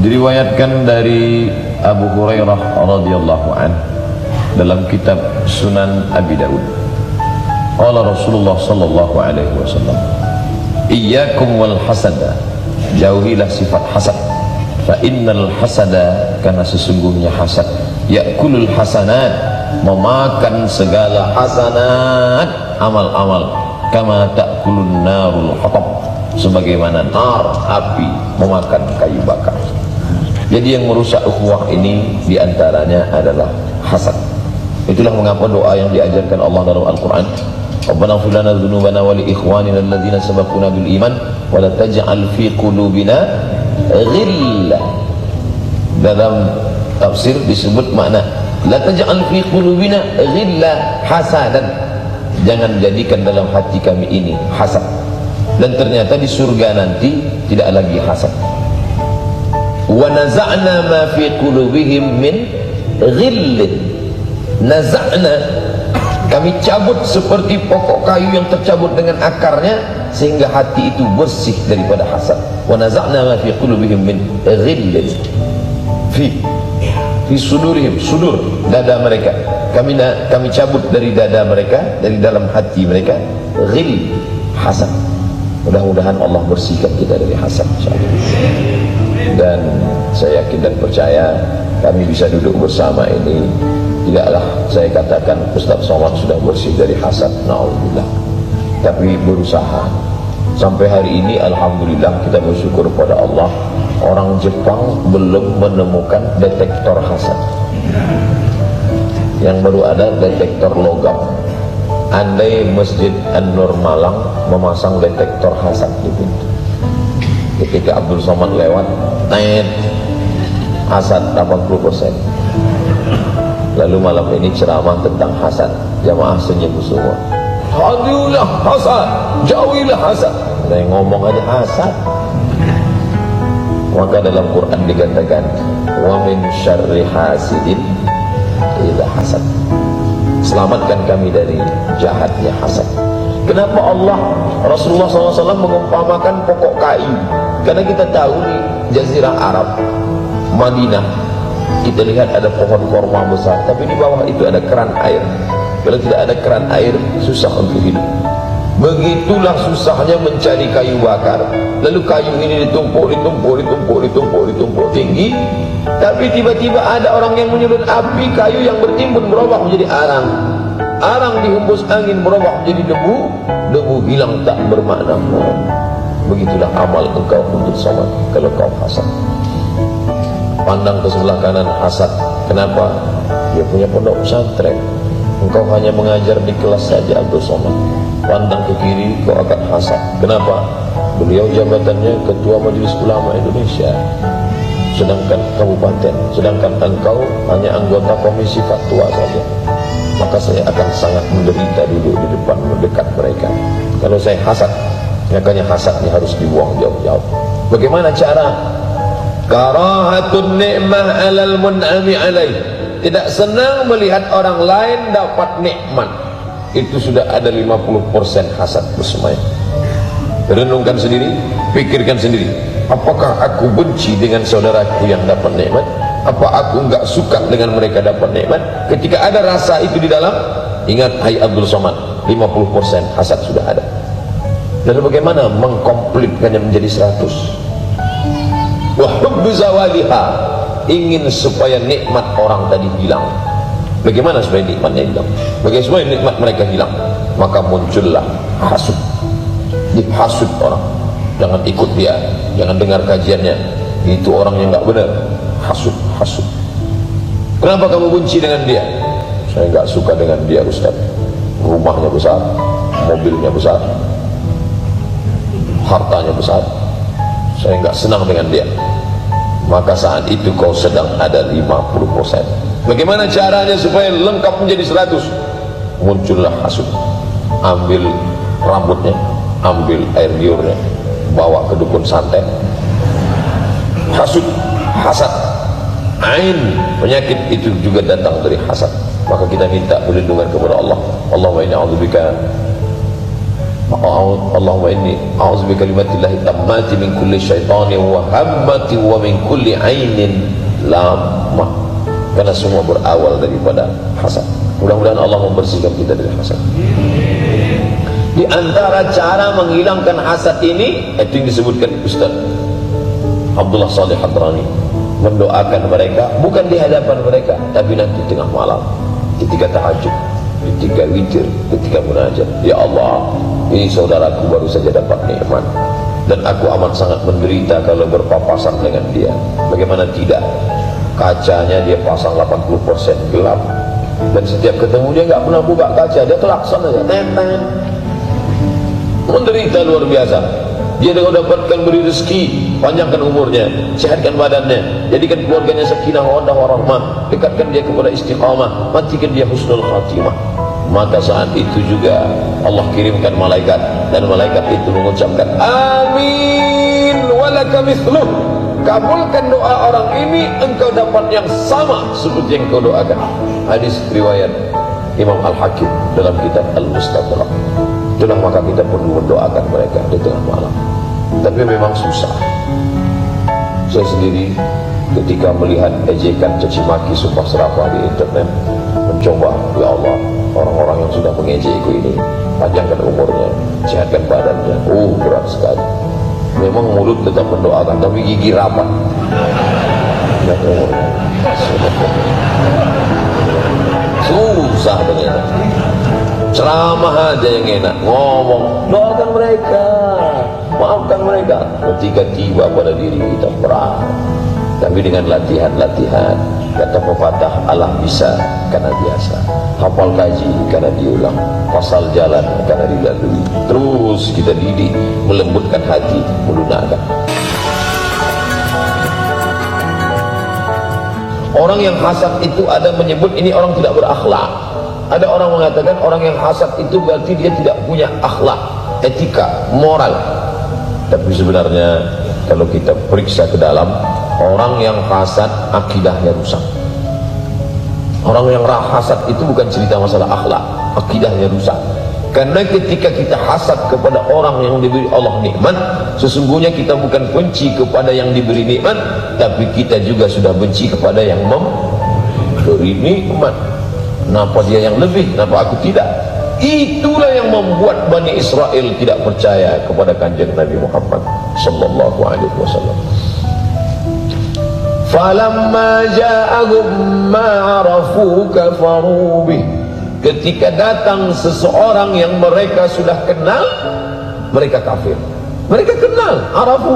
Diriwayatkan dari Abu Hurairah radhiyallahu an dalam kitab Sunan Abi Daud, qala Rasulullah sallallahu alaihi wasallam, iyyakum wal hasada, jauhilah sifat hasad, fa innal hasada, karena sesungguhnya hasad, yakulul hasanat, memakan segala hasanat, amal-amal, kama ta'kulun narul hatab, sebagaimana nar, api, memakan kayu bakar. Jadi yang merusak ukhuwah ini diantaranya adalah hasad. Itulah mengapa doa yang diajarkan Allah dalam Al-Quran, Rabbana ighfir lana dzunubana wa li ikhwanina alladzina sabaquna bil iman wa la taj'al fi qulubina ghillah. Dalam tafsir disebut makna la taj'al fi qulubina ghillah hasadan, jangan jadikan dalam hati kami ini hasad. Dan ternyata di surga nanti tidak lagi hasad. Wa naza'na ma fi qulubihim min ghillin, naza'na, kami cabut seperti pokok kayu yang tercabut dengan akarnya sehingga hati itu bersih daripada hasad. Wa naza'na ma fi qulubihim min ghillin, fi sudurihim, sudur, dada mereka, kami cabut dari dada mereka, dari dalam hati mereka, ghil, hasad. Mudah-mudahan Allah bersihkan kita dari hasad, insyaallah. Dan saya yakin dan percaya kami bisa duduk bersama ini, tidaklah saya katakan Ustaz Somad sudah bersih dari hasad, na'udzubillah, tapi berusaha. Sampai hari ini alhamdulillah kita bersyukur pada Allah, orang Jepang belum menemukan detektor hasad. Yang baru ada detektor logam. Andai Masjid An-Nur Malang memasang detektor hasad di pintu, ketika Abdul Somad lewat, tet, hasad 80%. Lalu malam ini ceramah tentang hasad, jamaah senyum semua. Hadiulah hasad, jauhilah hasad. Saya ngomong aja hasad. Maka dalam Quran dikatakan, wa min syarri hasidin idza hasad, selamatkan kami dari jahatnya hasad. Kenapa Allah, Rasulullah SAW mengumpamakan pokok kayu? Karena kita tahu di Jazirah Arab, Madinah, kita lihat ada pohon korma besar, tapi di bawah itu ada keran air. Kalau tidak ada keran air, susah untuk hidup. Begitulah susahnya mencari kayu bakar. Lalu kayu ini ditumpuk tinggi, tapi tiba-tiba ada orang yang menyulut api, kayu yang bertimbun berubah menjadi arang. Arang dihembus angin berubah menjadi debu, debu hilang tak bermakna. Begitulah amal engkau untuk Somad kalau kau hasad. Pandang ke sebelah kanan, hasad. Kenapa? Dia punya pondok pesantren, engkau hanya mengajar di kelas saja, Abdul Somad. Pandang ke kiri, kau akan hasad. Kenapa? Beliau jabatannya Ketua Majelis Ulama Indonesia, sedangkan kabupaten, sedangkan engkau hanya anggota komisi fatwa saja. Maka saya akan sangat menderita dulu di depan mendekat mereka kalau saya hasad. Makanya hasadnya harus dibuang jauh-jauh. Bagaimana cara? Karahatun ni'mah alal mun'ami alaih, tidak senang melihat orang lain dapat nikmat. Itu sudah ada 50% hasad bersemayam. Renungkan sendiri, pikirkan sendiri. Apakah aku benci dengan saudaraku yang dapat nikmat? Apa aku enggak suka dengan mereka dapat nikmat? Ketika ada rasa itu di dalam, ingat, hai Abdul Somad, 50% hasad sudah ada. Lalu bagaimana mengkomplitkannya menjadi 100? Wa hubbu zawaliha, ingin supaya nikmat orang tadi hilang. Bagaimana supaya nikmatnya hilang? Bagaimana supaya nikmat mereka hilang? Maka muncullah hasud. Dihasud orang, jangan ikut dia, jangan dengar kajiannya, itu orang yang enggak benar. Hasud, hasud. Kenapa kamu benci dengan dia? Saya enggak suka dengan dia, Ustaz. Rumahnya besar, mobilnya besar, hartanya besar, saya enggak senang dengan dia. Maka saat itu kau sedang ada 50%. Bagaimana caranya supaya lengkap menjadi 100? Muncullah hasud. Ambil rambutnya, ambil air liurnya, bawa ke dukun santet. Hasud, hasad, ain, penyakit itu juga datang dari hasad. Maka kita minta perlindungan kepada Allah. Allahumma inni a'udzubika Allahumma inni a'udzu bikalimatillahi tammati min kulli syaitanin wa hammati wa min kulli ainin lamah. Karena semua berawal daripada hasad. Mudah-mudahan Allah membersihkan kita dari hasad. Di antara cara menghilangkan hasad ini, itu yang disebutkan Ustaz Abdullah Salih Hadrani, mendoakan mereka bukan di hadapan mereka, tapi nanti tengah malam, ketika tahajud, ketika witir, ketika munajat. Ya Allah, ini saudaraku baru saja dapat nikmat dan aku amat sangat menderita kalau berpapasan dengan dia. Bagaimana tidak? Kacanya dia pasang 80% gelap, dan setiap ketemu dia nggak pernah buka kaca, dia kelakson aja, neten. Menderita luar biasa. Dia dengan dapatkan beri rezeki, panjangkan umurnya, sehatkan badannya, jadikan keluarganya sakinah mawaddah warahmah, dekatkan dia kepada istiqamah, matikan dia husnul khatimah. Maka saat itu juga Allah kirimkan malaikat, dan malaikat itu mengucapkan amin walaka mithluh. Kabulkan doa orang ini, engkau dapat yang sama seperti yang kau doakan. Hadis riwayat Imam Al-Hakim dalam kitab Al-Mustadrak. Itulah maka kita perlu mendoakan mereka di tengah malam. Tapi memang susah. Saya sendiri ketika melihat ejekan, caci maki, sumpah serapah di internet, mencoba, ya Allah, orang-orang yang sudah mengejekku ini, panjangkan umurnya, sehatkan badannya. Berat sekali. Memang mulut tetap mendoakan, tapi gigi rapat. Susah ternyata. Ceramah aja yang enak, ngomong, doakan mereka, maafkan mereka. Ketika tiba pada diri kita berat. Tapi dengan latihan-latihan, kata pepatah, Allah bisa karena biasa, hafal kaji karena diulang, pasal jalan karena dilalui. Terus kita didik, melembutkan hati, melunakkan. Orang yang hasad itu ada menyebut ini orang tidak berakhlak. Ada orang mengatakan orang yang hasad itu berarti dia tidak punya akhlak, etika, moral. Tapi sebenarnya kalau kita periksa ke dalam, orang yang hasad akidahnya rusak. Orang yang hasad itu bukan cerita masalah akhlak, akidahnya rusak. Karena ketika kita hasad kepada orang yang diberi Allah nikmat, sesungguhnya kita bukan benci kepada yang diberi nikmat, tapi kita juga sudah benci kepada yang memberi nikmat. Kenapa dia yang lebih, kenapa aku tidak? Itulah yang membuat Bani Israel tidak percaya kepada kanjeng Nabi Muhammad sallallahu alaihi wasallam. Falamma ja'ahum ma 'arafu kafaru bih. Ketika datang seseorang yang mereka sudah kenal, mereka kafir. Mereka kenal, arafu.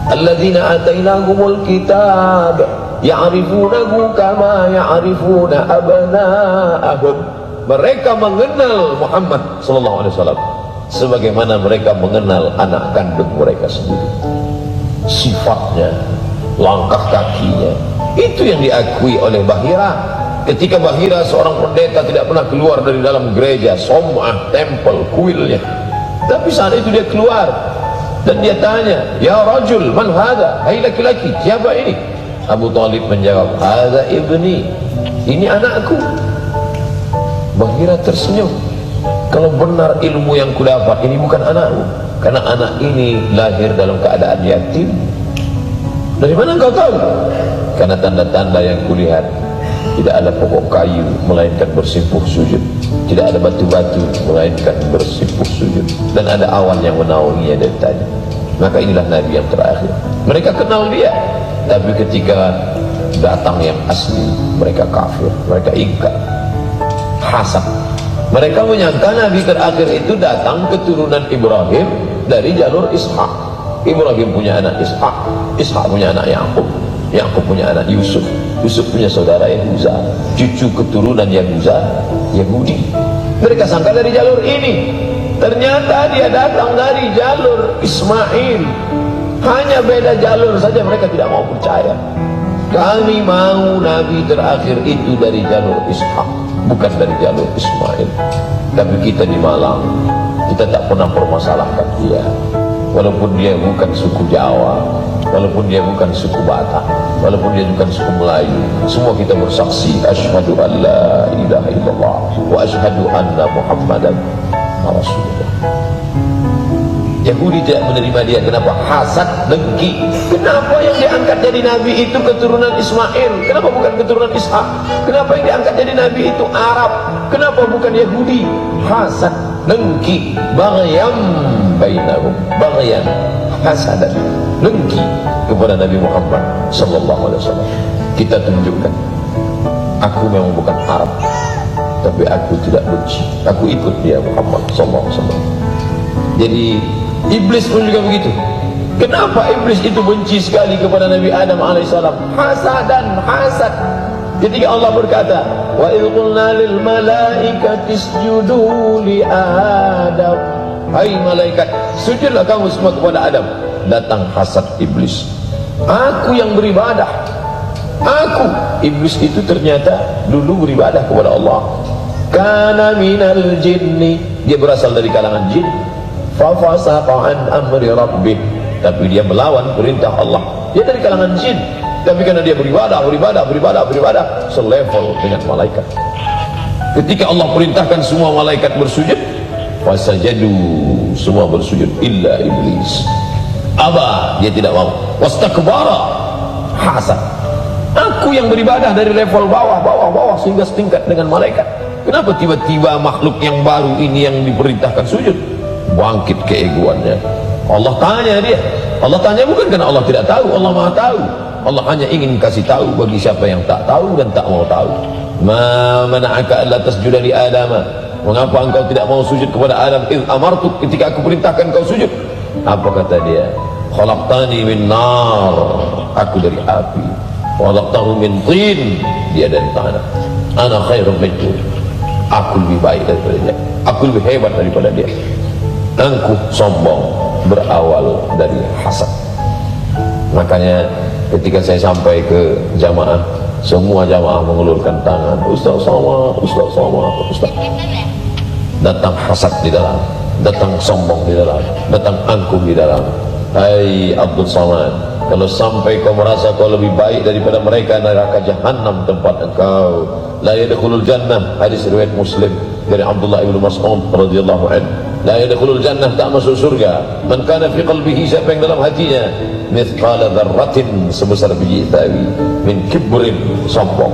Alladzina atainahumul kitab ya'rifunahu kama ya'rifuna abna'ahum. Mereka mengenal Muhammad sallallahu alaihi wasallam sebagaimana mereka mengenal anak kandung mereka sendiri. Sifatnya, langkah kakinya, itu yang diakui oleh Bahira. Ketika Bahira seorang pendeta tidak pernah keluar dari dalam gereja, somah, tempel, kuilnya. Tapi saat itu dia keluar dan dia tanya, ya rajul, man hadha? Hai laki-laki, siapa ini? Abu Talib menjawab, hadha ibni, ini anakku. Bahira tersenyum. Kalau benar ilmu yang kudapat, ini bukan anakmu, karena anak ini lahir dalam keadaan yatim. Dari mana engkau tahu? Karena tanda-tanda yang kulihat, tidak ada pokok kayu melainkan bersimpuh sujud, tidak ada batu-batu melainkan bersimpuh sujud, dan ada awan yang menaunginya dari tadi. Maka inilah Nabi yang terakhir. Mereka kenal dia, tapi ketika datang yang asli, mereka kafir, mereka ingkar, hasad. Mereka menyangka Nabi terakhir itu datang keturunan Ibrahim dari jalur Ishak. Ibrahim punya anak Ishak, Ishak punya anak Yakub, Yakub punya anak Yusuf, Yusuf punya saudara Yahuza, cucu keturunan Yahuza, Yahudi. Mereka sangka dari jalur ini, ternyata dia datang dari jalur Ismail. Hanya beda jalur saja, mereka tidak mau percaya. Kami mau Nabi terakhir itu dari jalur Ishak, bukan dari jalur Ismail. Tapi kita di Malang, kita tak pernah permasalahkan dia. Walaupun dia bukan suku Jawa, walaupun dia bukan suku Batak, walaupun dia bukan suku Melayu, semua kita bersaksi asyhadu an la ilaha illallah wa asyhadu anna Muhammadan sama Rasulullah. Yahudi tidak menerima dia. Kenapa? Hasad, dengki. Kenapa yang diangkat jadi nabi itu keturunan Ismail? Kenapa bukan keturunan Ishak? Kenapa yang diangkat jadi nabi itu Arab? Kenapa bukan Yahudi? Hasad, dengki, baghyan bainahum, baghyan, hasadan, dengki kepada Nabi Muhammad sallallahu alaihi wasallam. Kita tunjukkan, aku memang bukan Arab, tapi aku tidak benci. Aku ikut dia Muhammad sallallahu alaihi wasallam. Jadi iblis pun juga begitu. Kenapa iblis itu benci sekali kepada Nabi Adam alaihissalam? Hasadan, hasad. Ketika Allah berkata, wa idh qulna lil malaikati isjudu li Adam, hai malaikat, sujudlah kamu semua kepada Adam. Datang hasad iblis. Aku yang beribadah. Aku, iblis itu ternyata dulu beribadah kepada Allah. Kana minal jinni, dia berasal dari kalangan jin. Fafasaqa an amri rabbih, tapi dia melawan perintah Allah. Dia dari kalangan jin, tapi karena dia beribadah selevel dengan malaikat. Ketika Allah perintahkan semua malaikat bersujud, fasajadu, semua bersujud illa iblis. Aba, dia tidak mau. Wastakbara, hasad. Aku yang beribadah dari level bawah sehingga setingkat dengan malaikat. Kenapa tiba-tiba makhluk yang baru ini yang diperintahkan sujud? Bangkit keegoannya. Allah tanya dia. Allah tanya bukan karena Allah tidak tahu, Allah Maha tahu. Allah hanya ingin kasih tahu bagi siapa yang tak tahu dan tak mau tahu. Ma mana'aka alla tasjuda li Adam? Mengapa engkau tidak mau sujud kepada Adam? Idh amartuk, ketika aku perintahkan kau sujud. Apa kata dia? Khalaqtani min nar, aku dari api. Khalaqtahu min tin, dia dari tanah. Ana khairum minhu, aku lebih baik daripada dia, aku lebih hebat daripada dia. Angkuh, sombong, berawal dari hasad. Makanya ketika saya sampai ke jamaah, semua jamaah mengulurkan tangan. Ustaz sama, Ustaz sama, Ustaz. Datang hasad di dalam, datang sombong di dalam, datang angkuh di dalam. Hai Abdul Samad, kalau sampai kau merasa kau lebih baik daripada mereka, neraka jahanam tempat engkau. La yadkhulul jannah, hadis riwayat Muslim dari Abdullah ibnu Mas'ud radhiyallahu anhu. La yadkhulul jannah, tak masuk surga. Man kana fi qalbihi, siapa yang dalam hatinya mithqala dzarratin, sebesar biji sawi, min kibrin, sombong.